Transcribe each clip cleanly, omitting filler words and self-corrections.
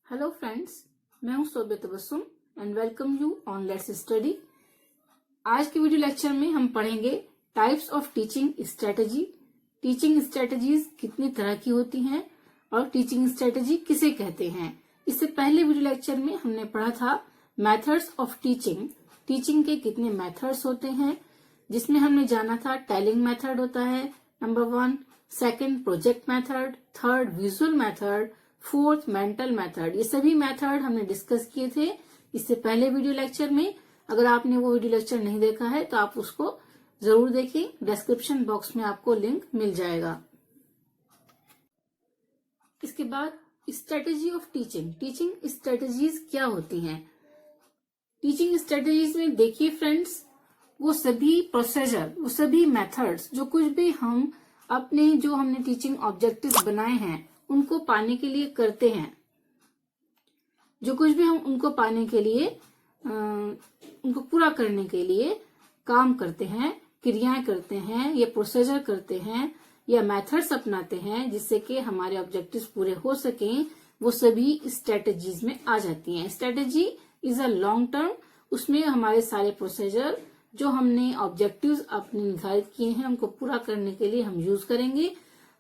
Hello friends, मैं हूं सोबे Tabassum and welcome you on let's study. आज के वीडियो लेक्चर में हम पढ़ेंगे types of teaching strategy. Teaching strategies कितनी तरह की होती हैं और टीचिंग स्ट्रेटजी किसे कहते हैं। इससे पहले वीडियो लेक्चर में हमने पढ़ा था मेथड्स ऑफ टीचिंग। टीचिंग के कितने मेथड्स होते हैं, जिसमें हमने जाना था टेलिंग मेथड होता है number 1, second project method, third visual method, fourth mental method. ये सभी मेथड हमने डिस्कस किए थे इससे पहले वीडियो लेक्चर में। अगर आपने वो वीडियो लेक्चर नहीं देखा है तो आप उसको जरूर देखें, डिस्क्रिप्शन बॉक्स में आपको लिंक मिल जाएगा। इसके बाद strategy of teaching. Teaching strategies क्या होती हैं? टीचिंग स्ट्रेटेजीज में देखिए फ्रेंड्स, वो सभी प्रोसीजर, वो सभी मेथड्स जो कुछ भी हम अपने जो हमने टीचिंग ऑब्जेक्टिव्स बनाए हैं उनको पाने के लिए करते हैं। जो कुछ भी हम उनको पाने के लिए उनको पूरा करने के लिए काम करते हैं, क्रियाएं करते हैं या प्रोसीजर करते हैं या मेथड्स अपनाते हैं जिससे कि हमारे ऑब्जेक्टिव्स पूरे हो सकें, वो सभी स्ट्रेटेजीज में आ जाती हैं। Strategy is a long term, उसमें हमारे सारे प्रोसीजर जो हमने ऑब्जेक्टिव्स अपने निर्धारित किए हैं उनको पूरा करने के लिए हम यूज करेंगे,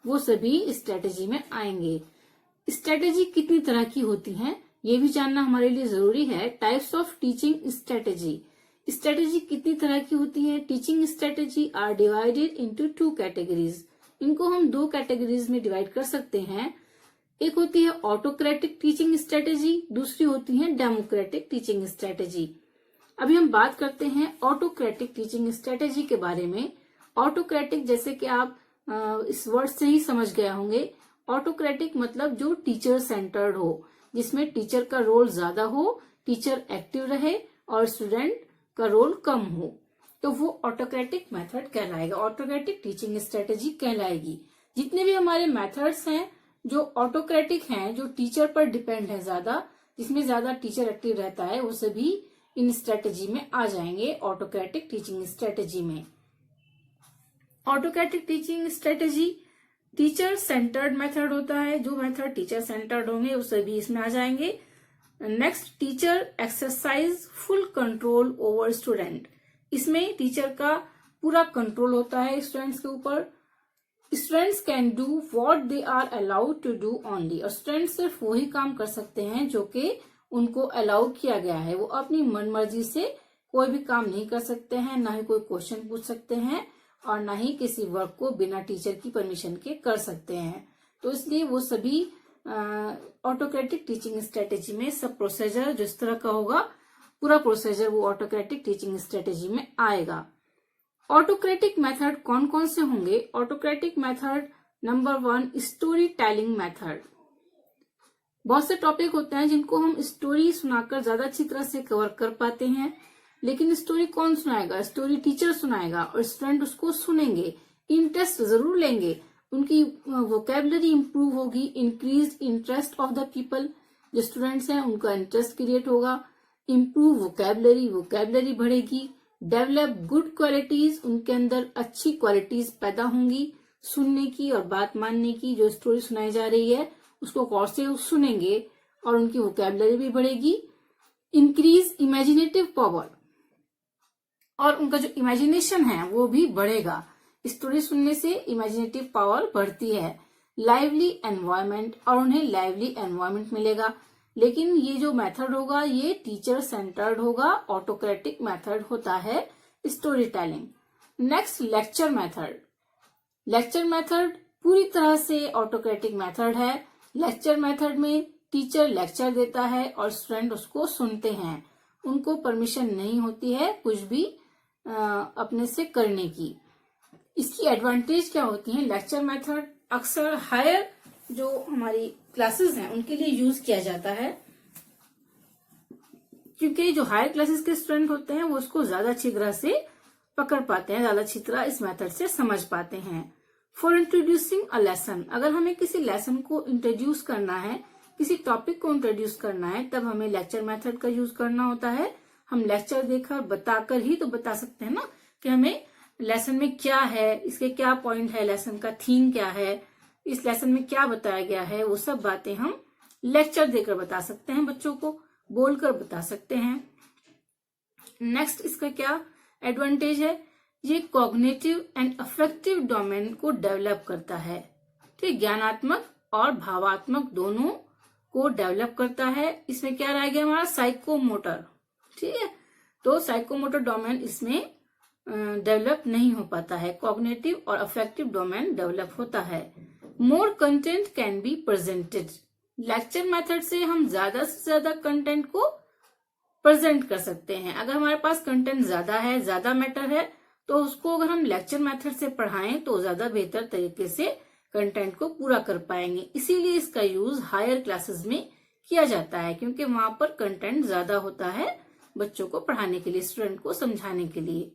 वो सभी स्ट्रेटेजी में आएंगे। स्ट्रेटेजी कितनी तरह की होती हैं ये भी जानना हमारे लिए जरूरी है। Types of teaching strategy. Strategy कितनी तरह की होती है? Teaching strategy are divided into 2 categories. इनको हम 2 कैटेगरीज में डिवाइड कर सकते हैं। एक होती है ऑटोक्रेटिक टीचिंग स्ट्रेटेजी, दूसरी होती है डेमोक्रेटिक टीचिंग स्ट्रेटेजी। अभी हम बात करते हैं ऑटोक्रेटिक टीचिंग स्ट्रेटेजी के बारे में। ऑटोक्रेटिक, जैसे कि आप इस वर्ड से ही समझ गए होंगे, ऑटोक्रेटिक मतलब जो टीचर सेंटर्ड हो, जिसमें टीचर का रोल ज्यादा हो, टीचर एक्टिव रहे और स्टूडेंट का रोल कम हो, तो वो ऑटोक्रेटिक मेथड कहलाएगा, ऑटोक्रेटिक टीचिंग स्ट्रेटेजी कहलाएगी। जितने भी हमारे मेथड्स हैं जो ऑटोक्रेटिक हैं, जो टीचर पर डिपेंड है ज्यादा, जिसमें ज्यादा टीचर एक्टिव रहता है, वो सभी इन स्ट्रेटेजी में आ जाएंगे, ऑटोक्रेटिक टीचिंग स्ट्रेटेजी में। Autocratic teaching strategy teacher centred method होता है। जो मेथड टीचर सेंटर्ड होंगे वो सभी इसमें आ जाएंगे। Next, teacher exercise full control over student. इसमें टीचर का पूरा कंट्रोल होता है स्टूडेंट्स के ऊपर। Students can do what they are allowed to do only. और स्टूडेंट्स सिर्फ वही काम कर सकते हैं जो कि उनको अलाउ किया गया है। वो अपनी मनमर्जी से कोई भी काम नहीं कर सकते हैं, ना ही कोई क्वेश्चन पूछ सकते हैं और ना ही किसी वर्क को बिना टीचर की परमिशन के कर सकते हैं। तो इसलिए वो सभी ऑटोक्रेटिक टीचिंग स्ट्रेटेजी में सब प्रोसीजर जो इस तरह का होगा, पूरा प्रोसीजर वो ऑटोक्रेटिक टीचिंग स्ट्रेटेजी में आएगा। ऑटोक्रेटिक मेथड कौन कौन से होंगे? Autocratic method number 1, story telling method. बहुत से टॉपिक होते हैं जिनको हम स्टोरी सुनाकर ज्यादा अच्छी तरह से कवर कर पाते हैं, लेकिन स्टोरी कौन सुनाएगा? स्टोरी टीचर सुनाएगा और स्टूडेंट उसको सुनेंगे, इंटरेस्ट जरूर लेंगे, उनकी वोकैबुलरी इंप्रूव होगी, increase interest of the people. जो स्टूडेंट्स हैं उनका इंटरेस्ट क्रिएट होगा, इंप्रूव वोकैबुलरी बढ़ेगी, डेवलप गुड क्वालिटीज, उनके अंदर अच्छी क्वालिटीज पैदा होंगी, सुनने की और बात मानने की। जो स्टोरी सुनाई जा रही है उसको गौर से सुनेंगे और उनकी वोकैबुलरी भी बढ़ेगी। इंक्रीज इमेजिनेटिव पावर, और उनका जो इमेजिनेशन है वो भी बढ़ेगा। स्टोरी सुनने से इमेजिनेटिव पावर बढ़ती है। लाइवली एनवायरनमेंट, और उन्हें लाइवली एनवायरनमेंट मिलेगा। लेकिन ये जो मेथड होगा ये टीचर सेंटर्ड होगा, ऑटोक्रेटिक मेथड होता है story telling. Next, lecture method. Lecture method पूरी तरह से ऑटोक्रेटिक मेथड है। लेक्चर मेथड में टीचर लेक्चर देता है और स्टूडेंट उसको सुनते हैं। उनको परमिशन नहीं होती है कुछ भी अपने से करने की। इसकी एडवांटेज क्या होती है? लेक्चर मेथड अक्सर हायर जो हमारी क्लासेस हैं उनके लिए यूज किया जाता है, क्योंकि जो हायर क्लासेस के स्टूडेंट होते हैं वो उसको ज्यादा अच्छी तरह से पकड़ पाते हैं, ज्यादा अच्छी तरह इस मेथड से समझ पाते हैं। फॉर इंट्रोड्यूसिंग अ लेसन, अगर हमें किसी लेसन को इंट्रोड्यूस करना है, किसी टॉपिक को इंट्रोड्यूस करना है, तब हमें लेक्चर मेथड का यूज करना होता है। हम लेक्चर देकर बताकर ही तो बता सकते हैं ना कि हमें लेसन में क्या है, इसके क्या पॉइंट है, लेसन का थीम क्या है, इस लेसन में क्या बताया गया है, वो सब बातें हम लेक्चर देकर बता सकते हैं, बच्चों को बोलकर बता सकते हैं। नेक्स्ट इसका क्या एडवांटेज है, ये कॉग्निटिव एंड अफेक्टिव डोमेन को डेवलप करता है। ठीक, ज्ञानात्मक और भावात्मक दोनों को डेवलप करता है। इसमें क्या रह गया हमारा साइकोमोटर। ठीक है, तो साइकोमोटर डोमेन इसमें डेवलप नहीं हो पाता है, कॉग्निटिव और अफेक्टिव डोमेन डेवलप होता है। More content can be presented, lecture method से हम ज्यादा से ज्यादा कंटेंट को प्रेजेंट कर सकते हैं। अगर हमारे पास कंटेंट ज्यादा है, ज्यादा मैटर है, तो उसको अगर हम लेक्चर मेथड से पढ़ाएं तो ज्यादा बेहतर तरीके से कंटेंट को पूरा कर पाएंगे। इसीलिए इसका यूज हायर क्लासेस में किया जाता है, क्योंकि वहां पर कंटेंट ज्यादा होता है बच्चों को पढ़ाने के लिए, स्टूडेंट को समझाने के लिए।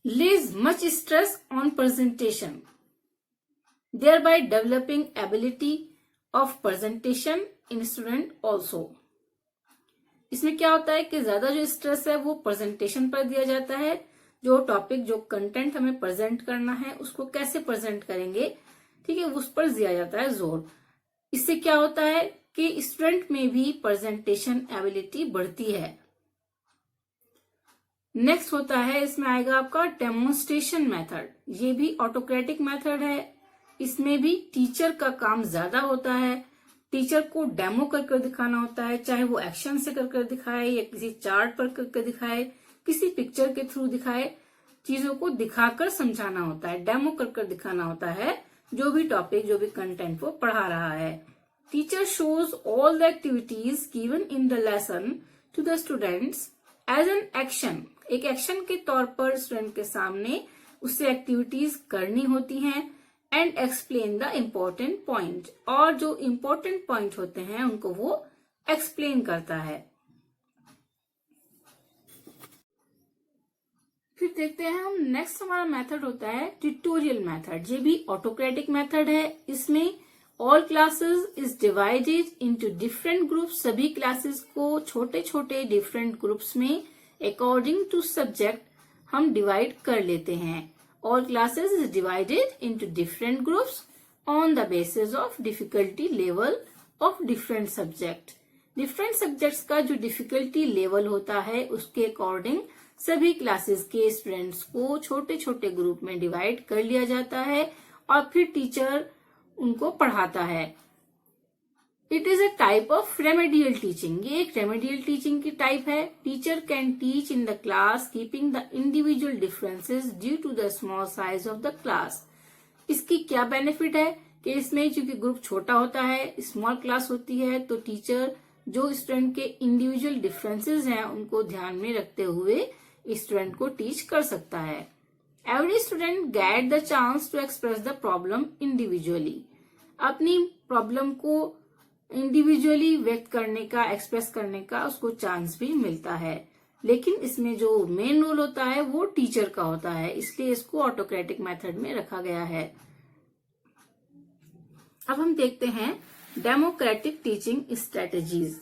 lays much stress on presentation, thereby developing ability of presentation in student also। इसमें क्या होता है कि ज्यादा जो स्ट्रेस है वो प्रेजेंटेशन पर दिया जाता है। जो टॉपिक, जो कंटेंट हमें प्रेजेंट करना है उसको कैसे प्रेजेंट करेंगे, ठीक है, उस पर दिया जाता है जोर। इससे क्या होता है कि स्टूडेंट में भी प्रेजेंटेशन एबिलिटी बढ़ती है। नेक्स्ट होता है, इसमें आएगा आपका डेमोन्स्ट्रेशन मेथड। ये भी ऑटोक्रेटिक मेथड है। इसमें भी टीचर का काम ज्यादा होता है। टीचर को डेमो करके दिखाना होता है, चाहे वो एक्शन से करके दिखाए या किसी चार्ट पर करके दिखाए, किसी पिक्चर के थ्रू दिखाए, चीजों को दिखाकर समझाना होता है, डेमो करके दिखाना होता है जो भी टॉपिक, जो भी कंटेंट वो पढ़ा रहा है। Teacher shows all the activities given in the lesson to the students as an action. एक एक्शन के तौर पर स्टूडेंट के सामने उससे एक्टिविटीज करनी होती हैं। And explain the important point, और जो इम्पोर्टेंट पॉइंट होते हैं उनको वो एक्सप्लेन करता है। फिर देखते हैं हम, नेक्स्ट हमारा मेथड होता है ट्यूटोरियल मेथड। ये भी ऑटोक्रेटिक मेथड है। इसमें all classes is divided into different groups. सभी क्लासेस को छोटे छोटे डिफरेंट ग्रुप्स में अकॉर्डिंग टू सब्जेक्ट हम डिवाइड कर लेते हैं। All classes is divided into different groups on the basis of difficulty level of different subject. Different subjects का जो डिफिकल्टी लेवल होता है उसके अकॉर्डिंग सभी क्लासेस के स्टूडेंट्स को छोटे छोटे ग्रुप में डिवाइड कर लिया जाता है और फिर टीचर उनको पढ़ाता है। It is a type of remedial teaching. ये एक रेमेडियल टीचिंग की टाइप है। Teacher can teach in the class keeping the individual differences due to the small size of the class. इसकी क्या बेनिफिट है कि इसमें चूंकि ग्रुप छोटा होता है, स्मॉल क्लास होती है, तो टीचर जो स्टूडेंट के इंडिविजुअल डिफरेंसेस हैं उनको ध्यान में रखते हुए स्टूडेंट को टीच कर सकता है। Every student get the chance to express the problem individually. अपनी प्रॉब्लम को इंडिविजुअली व्यक्त करने का, एक्सप्रेस करने का उसको चांस भी मिलता है। लेकिन इसमें जो मेन रोल होता है वो टीचर का होता है, इसलिए इसको ऑटोक्रेटिक मेथड में रखा गया है। अब हम देखते हैं democratic teaching strategies.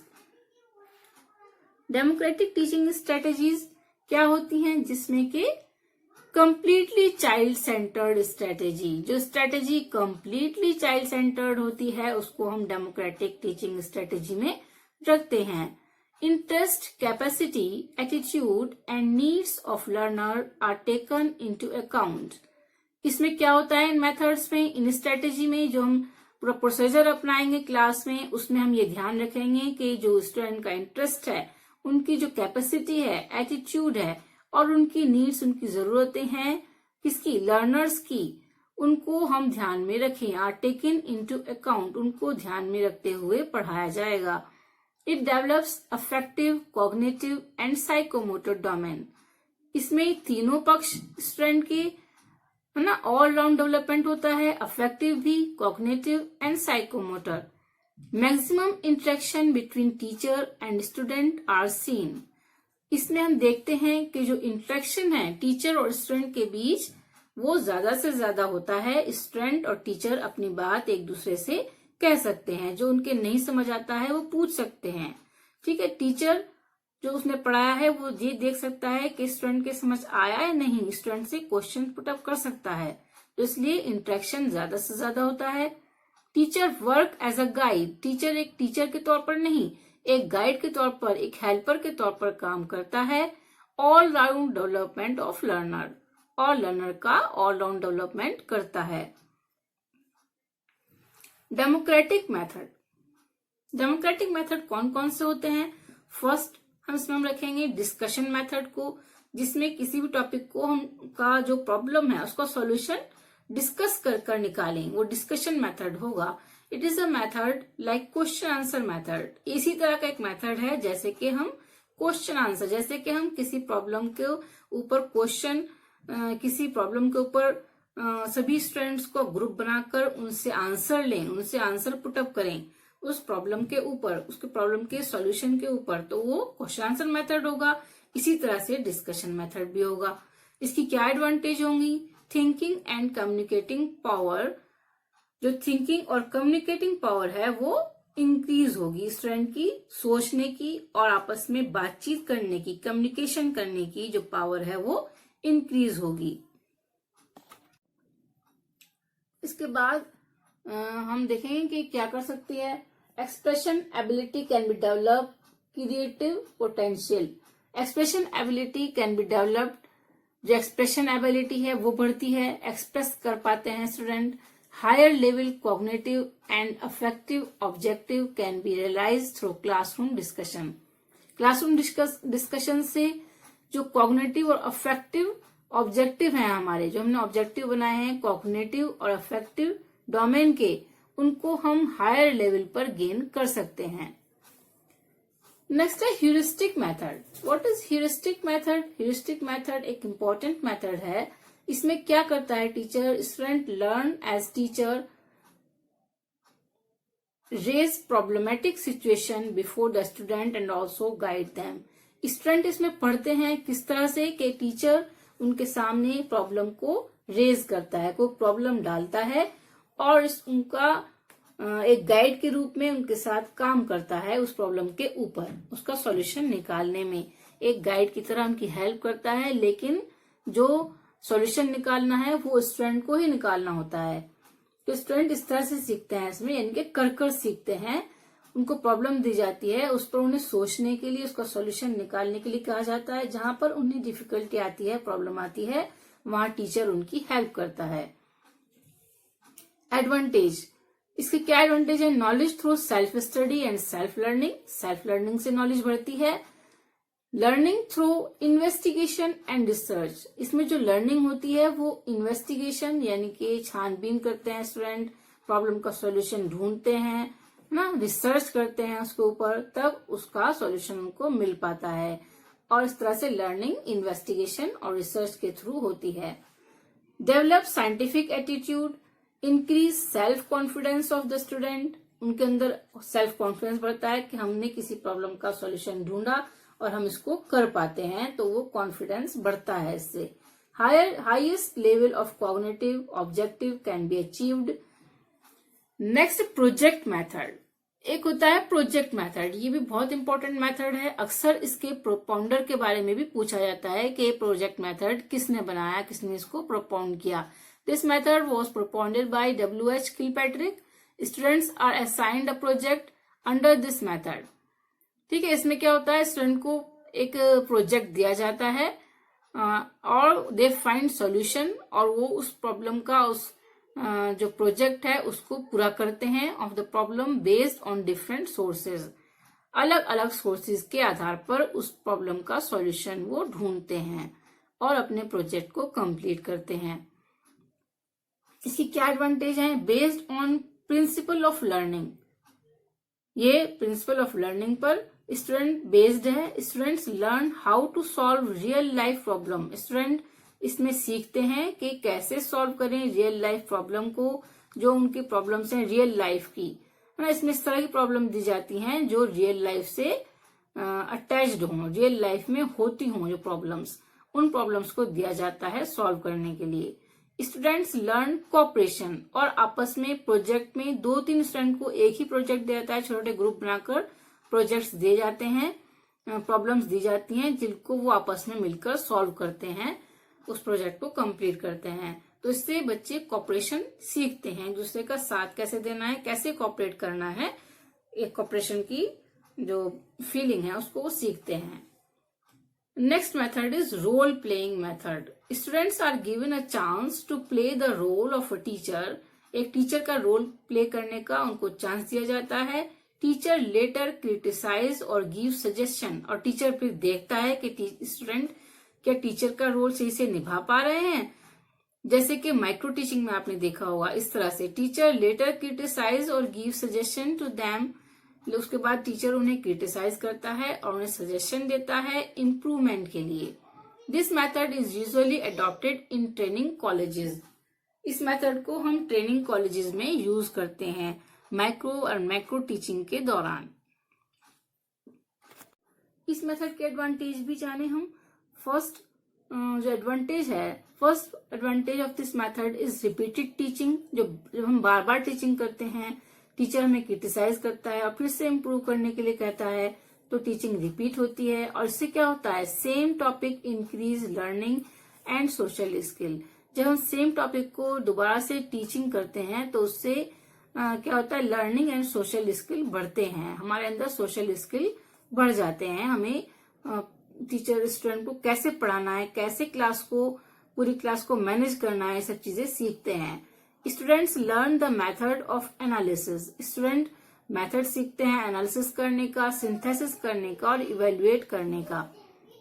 Democratic teaching strategies क्या होती हैं, जिसमें कि कंप्लीटली चाइल्ड सेंटर्ड स्ट्रेटेजी, जो स्ट्रेटेजी कंप्लीटली चाइल्ड सेंटर्ड होती है उसको हम डेमोक्रेटिक टीचिंग स्ट्रेटेजी में रखते हैं। Interest, capacity, attitude and needs of learner are taken into account. इसमें क्या होता है इन मेथड्स में, इन स्ट्रेटेजी में जो हम पूरा प्रोसीजर अपनाएंगे क्लास में, उसमें हम ये ध्यान रखेंगे कि जो स्टूडेंट का इंटरेस्ट है, उनकी जो कैपेसिटी है, एटीट्यूड है और उनकी नीड्स, उनकी जरूरतें हैं किसकी, लर्नर्स की, उनको हम ध्यान में रखें। आर टेकन इनटू अकाउंट, उनको ध्यान में रखते हुए पढ़ाया जाएगा। It develops affective, cognitive and psychomotor domain. इसमें तीनों पक्ष स्टूडेंट के है ना, ऑल राउंड डेवलपमेंट होता है, अफेक्टिव भी, cognitive and psychomotor. Maximum interaction between teacher and student are seen. इसमें हम देखते हैं कि जो इंटरेक्शन है टीचर और स्टूडेंट के बीच वो ज्यादा से ज्यादा होता है। स्टूडेंट और टीचर अपनी बात एक दूसरे से कह सकते हैं, जो उनके नहीं समझ आता है वो पूछ सकते हैं। ठीक है, टीचर जो उसने पढ़ाया है वो ये देख सकता है कि स्टूडेंट के समझ आया है नहीं, स्टूडेंट से क्वेश्चन पुटअप कर सकता है। तो इसलिए इंटरेक्शन ज्यादा से ज्यादा होता है। Teacher work as a guide, teacher एक टीचर के तौर पर नहीं, एक गाइड के तौर पर, एक हेल्पर के तौर पर काम करता है। All round development of learner, और लर्नर का ऑल राउंड डेवलपमेंट करता है। डेमोक्रेटिक मेथड, डेमोक्रेटिक मेथड कौन कौन से होते हैं? फर्स्ट हम रखेंगे डिस्कशन मेथड को, जिसमें किसी भी टॉपिक को हम का जो प्रॉब्लम है उसका सॉल्यूशन डिस्कस कर निकालें, वो डिस्कशन मेथड होगा। It is a method like question answer method, इसी तरह का एक मेथड है जैसे कि हम क्वेश्चन आंसर, जैसे कि हम किसी प्रॉब्लम के ऊपर क्वेश्चन, किसी प्रॉब्लम के ऊपर सभी स्टूडेंट्स को ग्रुप बनाकर उनसे आंसर लें, उनसे आंसर पुटअप करें उस प्रॉब्लम के ऊपर, उसके प्रॉब्लम के सॉल्यूशन के ऊपर, तो वो क्वेश्चन आंसर मेथड होगा। इसी तरह से डिस्कशन मेथड भी होगा। इसकी क्या एडवांटेज होंगी? थिंकिंग एंड कम्युनिकेटिंग पावर, जो थिंकिंग और कम्युनिकेटिंग पावर है वो इंक्रीज होगी, स्टूडेंट की सोचने की और आपस में बातचीत करने की, कम्युनिकेशन करने की जो पावर है वो इंक्रीज होगी। इसके बाद हम देखेंगे कि क्या कर सकती है। Expression ability can be develop, creative potential, expression ability can be developed, जो एक्सप्रेशन एबिलिटी है वो बढ़ती है, एक्सप्रेस कर पाते हैं student. Higher level cognitive and affective objective can be realise through classroom discussion, classroom discussion से जो कॉग्निटिव और अफेक्टिव ऑब्जेक्टिव हैं हमारे, जो हमने ऑब्जेक्टिव बनाए हैं कॉग्निटिव और अफेक्टिव डोमेन के, उनको हम हायर लेवल पर गेन कर सकते हैं। नेक्स्ट है heuristic method. What is heuristic method? Heuristic method एक इम्पोर्टेंट मेथड है। इसमें क्या करता है teacher? Student learn as teacher raise problematic situation before the student and also guide them. Student इसमें पढ़ते हैं किस तरह से कि टीचर उनके सामने प्रॉब्लम को रेज करता है, कोई प्रॉब्लम डालता है और उनका एक गाइड के रूप में उनके साथ काम करता है उस प्रॉब्लम के ऊपर, उसका सॉल्यूशन निकालने में एक गाइड की तरह उनकी हेल्प करता है। लेकिन जो सॉल्यूशन निकालना है वो स्टूडेंट को ही निकालना होता है। तो स्टूडेंट इस तरह से सीखते हैं, इसमें यानी कि कर सीखते हैं। उनको प्रॉब्लम दी जाती है, उस पर उन्हें सोचने के लिए, उसका सॉल्यूशन निकालने के लिए कहा जाता है। जहां पर उन्हें डिफिकल्टी आती है, प्रॉब्लम आती है, वहां टीचर उनकी हेल्प करता है। एडवांटेज, इसके क्या एडवांटेज है? Knowledge through self study and self learning, self learning से नॉलेज बढ़ती है। Learning through investigation and research, इसमें जो लर्निंग होती है वो इन्वेस्टिगेशन यानी कि छानबीन करते हैं स्टूडेंट, प्रॉब्लम का सॉल्यूशन ढूंढते हैं ना, रिसर्च करते हैं उसके ऊपर, तब उसका सॉल्यूशन उनको मिल पाता है। और इस तरह से लर्निंग इन्वेस्टिगेशन और रिसर्च के थ्रू होती है। Develop scientific attitude, increase self confidence of the student, उनके अंदर सेल्फ कॉन्फिडेंस बढ़ता है कि हमने किसी प्रॉब्लम का सॉल्यूशन ढूंढा और हम इसको कर पाते हैं, तो वो कॉन्फिडेंस बढ़ता है इससे। Highest level of cognitive objective can be achieved. Next project method, एक होता है प्रोजेक्ट मेथड, ये भी बहुत इंपॉर्टेंट मेथड है। अक्सर इसके प्रोपाउंडर के बारे में भी पूछा जाता है कि प्रोजेक्ट मेथड किसने बनाया, किसने इसको प्रोपाउंड किया। This method was propounded by W.H. Kilpatrick. Students are assigned a project under this method. ठीक है, इसमें क्या होता है, स्टूडेंट को एक प्रोजेक्ट दिया जाता है और दे फाइंड सॉल्यूशन, और वो उस प्रॉब्लम का, उस जो प्रोजेक्ट है उसको पूरा करते हैं of the problem based on different sources, अलग अलग सोर्सेज के आधार पर उस प्रॉब्लम का सॉल्यूशन वो ढूंढते हैं और अपने प्रोजेक्ट को कंप्लीट करते हैं। इसकी क्या एडवांटेज है? Based on principle of learning, ये प्रिंसिपल ऑफ लर्निंग पर स्टूडेंट बेस्ड है। Students learn how to solve real life problem, student इसमें सीखते हैं कि कैसे सॉल्व करें रियल लाइफ प्रॉब्लम को, जो उनकी प्रॉब्लम्स हैं रियल लाइफ की, है ना। इसमें इस तरह की प्रॉब्लम दी जाती हैं जो रियल लाइफ से अटैच्ड हों, रियल लाइफ में होती हों जो प्रॉब्लम्स, उन प्रॉब्लम्स को दिया जाता है सॉल्व करने के लिए। स्टूडेंट्स लर्न कोऑपरेशन, और आपस में प्रोजेक्ट में 2-3 स्टूडेंट को एक ही प्रोजेक्ट दिया जाता है, छोटे ग्रुप बनाकर प्रोजेक्ट्स दिए जाते हैं, प्रॉब्लम्स दी जाती हैं जिनको वो आपस में मिलकर सॉल्व करते हैं, उस प्रोजेक्ट को कंप्लीट करते हैं। तो इससे बच्चे कॉपरेशन सीखते हैं, एक दूसरे का साथ कैसे देना है, कैसे कॉपरेट करना है, एक कॉपरेशन की जो फीलिंग है उसको वो सीखते हैं। Next method is role playing method. Students are given a chance to play the role of a teacher. एक टीचर का रोल प्ले करने का उनको चांस दिया जाता है। टीचर लेटर क्रिटिसाइज और गिव सजेशन, और टीचर फिर देखता है कि स्टूडेंट क्या टीचर का रोल सही से निभा पा रहे हैं। जैसे कि माइक्रो टीचिंग में आपने देखा होगा, इस तरह से टीचर लेटर क्रिटिसाइज और गिव सजेशन टू देम। उसके बाद टीचर उन्हें क्रिटिसाइज करता है और उन्हें सजेशन देता है इम्प्रूवमेंट के लिए। This method is usually adopted in training colleges. इस मेथड को हम ट्रेनिंग कॉलेजेस में यूज करते हैं माइक्रो और मैक्रो टीचिंग के दौरान। इस मेथड के एडवांटेज भी जाने हम। फर्स्ट जो एडवांटेज है, first advantage of this method is repeated teaching. जब हम बार बार टीचिंग करते हैं, टीचर हमें क्रिटिसाइज करता है और फिर से इम्प्रूव करने के लिए कहता है, तो टीचिंग रिपीट होती है। और इससे क्या होता है, same topic increase learning and social skill. जब हम सेम टॉपिक को दोबारा से टीचिंग करते हैं तो उससे क्या होता है, लर्निंग एंड सोशल स्किल बढ़ते हैं, हमारे अंदर सोशल स्किल बढ़ जाते हैं। हमें टीचर स्टूडेंट को कैसे पढ़ाना है, कैसे पूरी क्लास को मैनेज करना है, सब चीजें सीखते हैं। Students learn the method of analysis. Student method सीखते हैं एनालिसिस करने का, सिंथेसिस करने का और इवेल्युएट करने का।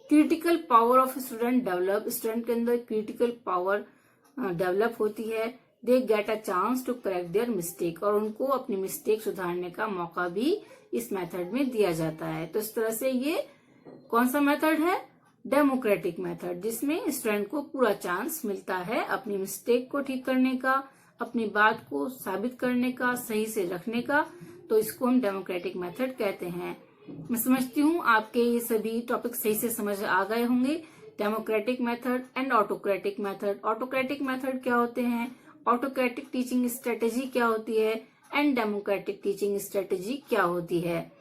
Critical power of student develop. Student के अंदर क्रिटिकल पावर डेवलप होती है। They get a chance to correct their mistake, और उनको अपनी मिस्टेक सुधारने का मौका भी इस मेथड में दिया जाता है। तो इस तरह से ये कौन सा मेथड है, डेमोक्रेटिक मेथड, जिसमें स्टूडेंट को पूरा चांस मिलता है अपनी मिस्टेक को ठीक करने का, अपनी बात को साबित करने का, सही से रखने का। तो इसको हम डेमोक्रेटिक मेथड कहते हैं। मैं समझती हूँ आपके ये सभी टॉपिक सही से समझ आ गए होंगे। Democratic method and autocratic method. Autocratic method क्या होते हैं, ऑटोक्रेटिक टीचिंग स्ट्रेटेजी क्या होती है, एंड डेमोक्रेटिक टीचिंग स्ट्रेटेजी क्या होती है।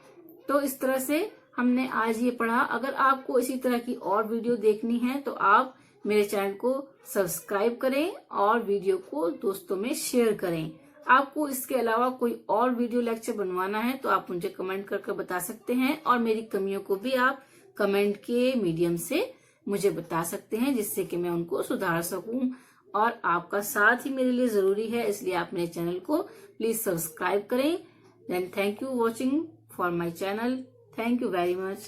तो इस तरह से हमने आज ये पढ़ा। अगर आपको इसी तरह की और वीडियो देखनी है तो आप मेरे चैनल को सब्सक्राइब करें और वीडियो को दोस्तों में शेयर करें। आपको इसके अलावा कोई और वीडियो लेक्चर बनवाना है तो आप मुझे कमेंट करके बता सकते हैं, और मेरी कमियों को भी आप कमेंट के मीडियम से मुझे बता सकते हैं, जिससे कि मैं उनको सुधार सकूं। और आपका साथ ही मेरे लिए जरूरी है, इसलिए आप मेरे चैनल को प्लीज सब्सक्राइब करें। Then thank you watching for my channel. Thank you very much.